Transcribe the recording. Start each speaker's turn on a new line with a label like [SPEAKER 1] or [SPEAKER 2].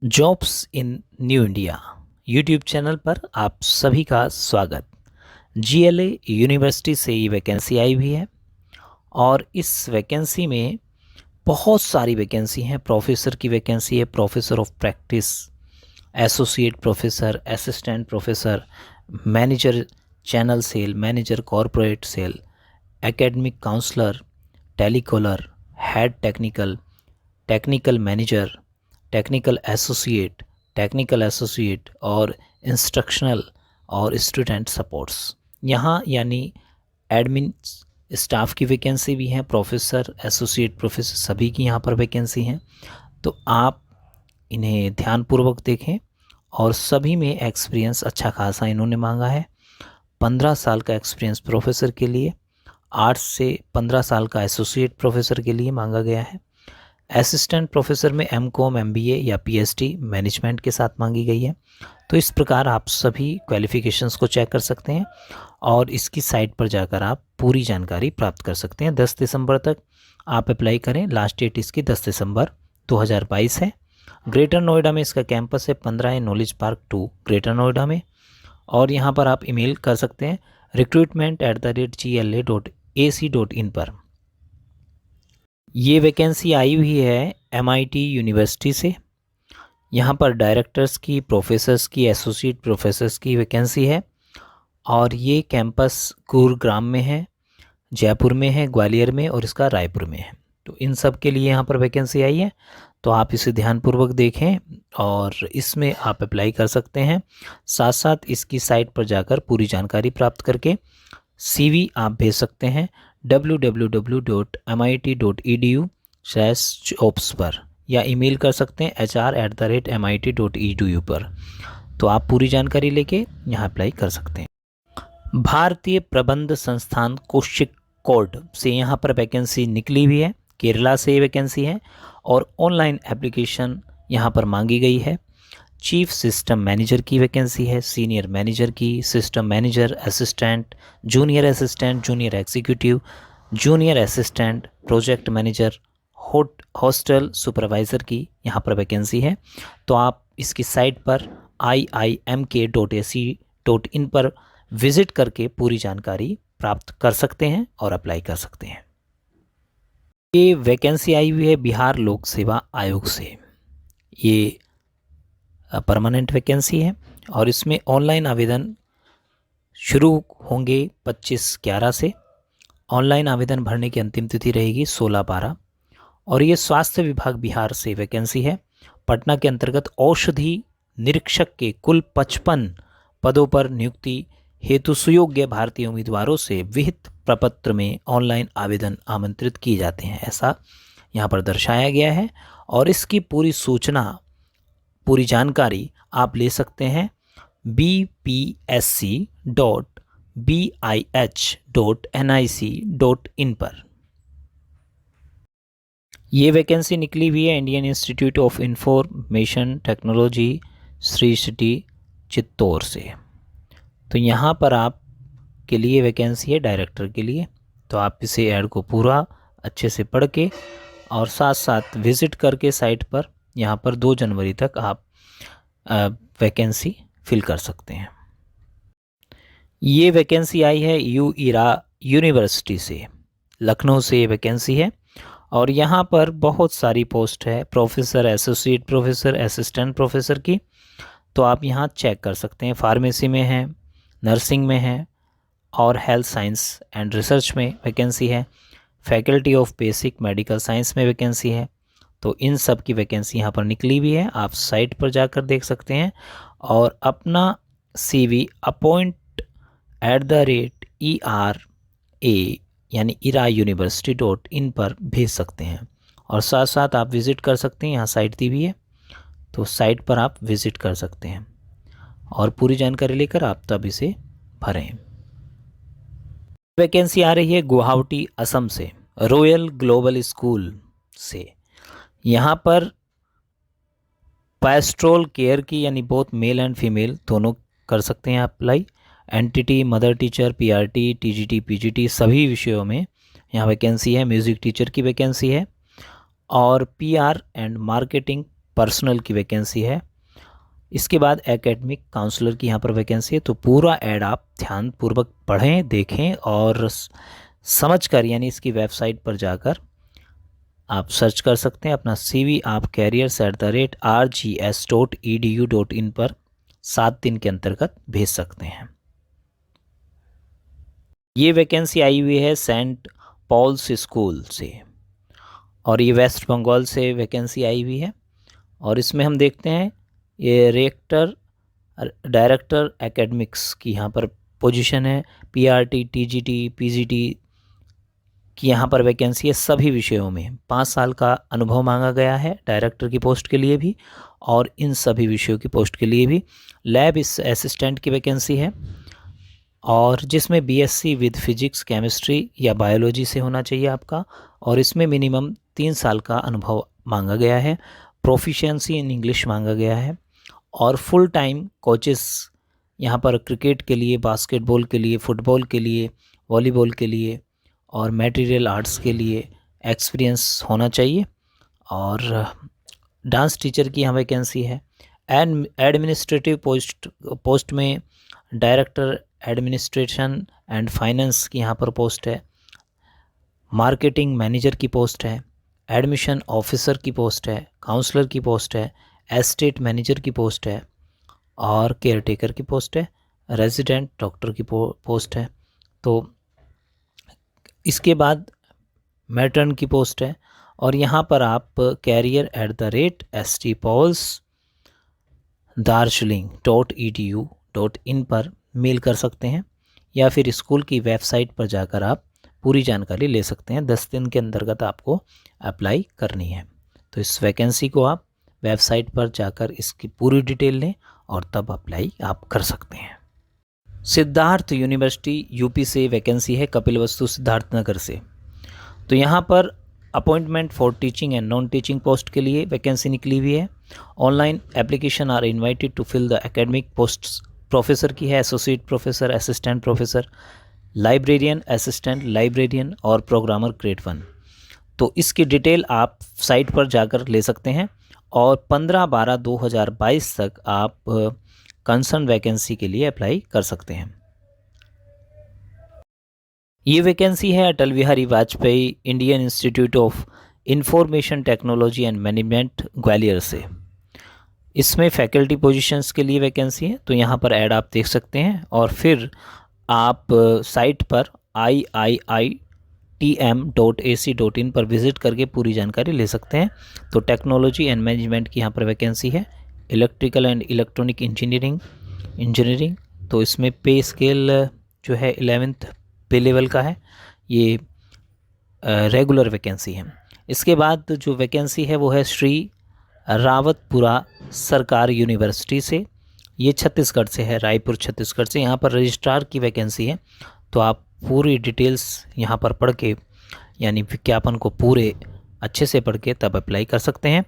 [SPEAKER 1] Jobs in new India YouTube channel पर आप सभी का स्वागत। जीएलए यूनिवर्सिटी से ये वैकेंसी आई हुई है और इस वैकेंसी में बहुत सारी वैकेंसी हैं। प्रोफेसर की वैकेंसी है, professor of practice, associate professor, assistant professor, manager channel sale, manager corporate sale, academic counsellor, telecaller, head technical, technical manager, technical associate और इंस्ट्रक्शनल और स्टूडेंट सपोर्ट्स। यहाँ यानी एडमिन स्टाफ की वैकेंसी भी है, प्रोफेसर, एसोसिएट प्रोफेसर सभी की यहाँ पर वैकेंसी हैं। तो आप इन्हें ध्यानपूर्वक देखें और सभी में एक्सपीरियंस अच्छा खासा इन्होंने मांगा है। 15 साल का एक्सपीरियंस प्रोफेसर के लिए, 8 से 15 साल का एसोसिएट प्रोफेसर के लिए मांगा गया है। असिस्टेंट प्रोफेसर में एमकॉम, एमबीए या पीएचडी मैनेजमेंट के साथ मांगी गई है। तो इस प्रकार आप सभी क्वालिफ़िकेशंस को चेक कर सकते हैं और इसकी साइट पर जाकर आप पूरी जानकारी प्राप्त कर सकते हैं। 10 दिसंबर तक आप अप्लाई करें, लास्ट डेट इसकी 10 दिसंबर 2022 है। ग्रेटर नोएडा में इसका कैंपस है, 15 है, नॉलेज पार्क 2 ग्रेटर नोएडा में। और यहाँ पर आप ईमेल कर सकते हैं recruitment@gla.ac.in पर। ये वैकेंसी आई हुई है MIT यूनिवर्सिटी से। यहाँ पर डायरेक्टर्स की, प्रोफेसर्स की, एसोसिएट प्रोफेसर्स की वैकेंसी है और ये कैंपस गुरुग्राम में है, जयपुर में है, ग्वालियर में और इसका रायपुर में है। तो इन सब के लिए यहाँ पर वैकेंसी आई है, तो आप इसे ध्यानपूर्वक देखें और इसमें आप अप्लाई कर सकते हैं। साथ साथ इसकी साइट पर जाकर पूरी जानकारी प्राप्त करके CV आप भेज सकते हैं www.mit.edu/jobs पर, या ईमेल कर सकते हैं hr@mit.edu पर। तो आप पूरी जानकारी लेके यहाँ अप्लाई कर सकते हैं। भारतीय प्रबंध संस्थान कोषिकोड से यहाँ पर वैकेंसी निकली हुई है, केरला से वैकेंसी है और ऑनलाइन एप्लीकेशन यहाँ पर मांगी गई है। चीफ सिस्टम मैनेजर की वैकेंसी है, सीनियर मैनेजर की, system manager, assistant, junior executive, junior assistant, project manager, hostel supervisor की यहाँ पर वैकेंसी है। तो आप इसकी साइट पर iimk.ac.in पर विज़िट करके पूरी जानकारी प्राप्त कर सकते हैं और अप्लाई कर सकते हैं। ये वैकेंसी आई हुई है बिहार लोक सेवा आयोग से। ये परमानेंट वैकेंसी है और इसमें ऑनलाइन आवेदन शुरू होंगे 25/11 से। ऑनलाइन आवेदन भरने की अंतिम तिथि रहेगी 16/12 और ये स्वास्थ्य विभाग बिहार से वैकेंसी है। पटना के अंतर्गत औषधि निरीक्षक के कुल 55 पदों पर नियुक्ति हेतु सुयोग्य भारतीय उम्मीदवारों से विहित प्रपत्र में ऑनलाइन आवेदन आमंत्रित किए जाते हैं, ऐसा यहाँ पर दर्शाया गया है। और इसकी पूरी सूचना, पूरी जानकारी आप ले सकते हैं bpsc.bih.nic.in पर। ये वैकेंसी निकली हुई है Indian Institute of Information technology, Shri city, Chittor से। तो यहाँ पर आप के लिए वैकेंसी है डायरेक्टर के लिए। तो आप इसे ऐड को पूरा अच्छे से पढ़ के और साथ साथ विज़िट करके साइट पर, यहाँ पर 2 जनवरी तक आप वैकेंसी फिल कर सकते हैं। ये वैकेंसी आई है ईरा यूनिवर्सिटी से, लखनऊ से ये वैकेंसी है और यहाँ पर बहुत सारी पोस्ट है, professor, associate professor, assistant professor की। तो आप यहाँ चेक कर सकते हैं। फार्मेसी में है, नर्सिंग में है और हेल्थ साइंस एंड रिसर्च में वैकेंसी है। Faculty of basic medical science में वैकेंसी है। तो इन सब की वैकेंसी यहाँ पर निकली हुई है, आप साइट पर जाकर देख सकते हैं और अपना CV appoint@ERA यानी ira-university.in पर भेज सकते हैं। और साथ साथ आप विज़िट कर सकते हैं, यहाँ साइट दी हुई है, तो साइट पर आप विज़िट कर सकते हैं और पूरी जानकारी लेकर आप तब इसे भरें। वैकेंसी आ रही है गुवाहाटी, असम से, रॉयल ग्लोबल स्कूल से। यहाँ पर पैस्ट्रोल केयर की, यानी बोथ मेल एंड फीमेल दोनों कर सकते हैं apply. NTT, mother teacher, PRT, TGT, PGT सभी विषयों में यहाँ वैकेंसी है। म्यूज़िक टीचर की वैकेंसी है और PR एंड मार्केटिंग पर्सनल की वैकेंसी है। इसके बाद एकेडमिक काउंसलर की यहाँ पर वैकेंसी है। तो पूरा ऐड आप ध्यानपूर्वक पढ़ें, देखें और समझ कर, यानी इसकी वेबसाइट पर जाकर आप सर्च कर सकते हैं। अपना CV आप careers@rgs.edu.in पर 7 दिन के अंतर्गत भेज सकते हैं। ये वैकेंसी आई हुई है सेंट पॉल्स स्कूल से और ये वेस्ट बंगाल से वैकेंसी आई हुई है। और इसमें हम देखते हैं ये डायरेक्टर एकेडमिक्स की यहाँ पर पोजीशन है। PRT, TGT, PGT की यहाँ पर वैकेंसी है। सभी विषयों में 5 साल का अनुभव मांगा गया है, डायरेक्टर की पोस्ट के लिए भी और इन सभी विषयों की पोस्ट के लिए भी। लैब असिस्टेंट की वैकेंसी है और जिसमें BSc विद फिजिक्स, केमिस्ट्री या बायोलॉजी से होना चाहिए आपका, और इसमें मिनिमम 3 साल का अनुभव मांगा गया है। प्रोफिशिएंसी इन इंग्लिश मांगा गया है और फुल टाइम कोचेस यहाँ पर क्रिकेट के लिए, बास्केटबॉल के लिए, फुटबॉल के लिए, वॉलीबॉल के लिए और मटेरियल आर्ट्स के लिए एक्सपीरियंस होना चाहिए। और डांस टीचर की यहाँ वैकेंसी है। एडमिनिस्ट्रेटिव पोस्ट में डायरेक्टर एडमिनिस्ट्रेशन एंड फाइनेंस की यहाँ पर पोस्ट है। मार्केटिंग मैनेजर की पोस्ट है। एडमिशन ऑफिसर की पोस्ट है। काउंसलर की पोस्ट है। एस्टेट मैनेजर की पोस्ट है और केयरटेकर की पोस्ट है। रेजिडेंट डॉक्टर की पोस्ट है। तो इसके बाद मैट्रन की पोस्ट है और यहाँ पर आप career@stpauls.darjeeling.edu.in पर मेल कर सकते हैं या फिर स्कूल की वेबसाइट पर जाकर आप पूरी जानकारी ले सकते हैं। 10 दिन के अंतर्गत आपको अप्लाई करनी है। तो इस वैकेंसी को आप वेबसाइट पर जाकर इसकी पूरी डिटेल लें और तब अप्लाई आप कर सकते हैं। सिद्धार्थ यूनिवर्सिटी UP से वैकेंसी है, कपिलवस्तु सिद्धार्थनगर से। तो यहाँ पर appointment for teaching and non teaching post के लिए वैकेंसी निकली हुई है। Online application are invited to fill the academic posts. Professor की है, associate professor, assistant professor, librarian, assistant librarian और प्रोग्रामर ग्रेड 1। तो इसकी डिटेल आप साइट पर जाकर ले सकते हैं और 15/12/2022 तक आप कंसर्न वैकेंसी के लिए अप्लाई कर सकते हैं। ये वैकेंसी है Atal Bihari Vajpayee Indian Institute of Information Technology and Management, Gwalior से। इसमें फैकल्टी पोजीशंस के लिए वैकेंसी है। तो यहाँ पर ऐड आप देख सकते हैं और फिर आप साइट पर iiitm.ac.in पर विज़िट करके पूरी जानकारी ले सकते हैं। तो टेक्नोलॉजी एंड मैनेजमेंट की यहाँ पर वैकेंसी है। Electrical and electronic engineering. तो इसमें पे स्केल जो है 11th पे लेवल का है। ये रेगुलर वैकेंसी है। इसके बाद जो वैकेंसी है वो है श्री रावतपुरा सरकार यूनिवर्सिटी से। ये छत्तीसगढ़ से है, रायपुर छत्तीसगढ़ से। यहाँ पर रजिस्ट्रार की वैकेंसी है। तो आप पूरी डिटेल्स यहाँ पर पढ़ के, यानी विज्ञापन को पूरे अच्छे से पढ़ के तब अप्लाई कर सकते हैं।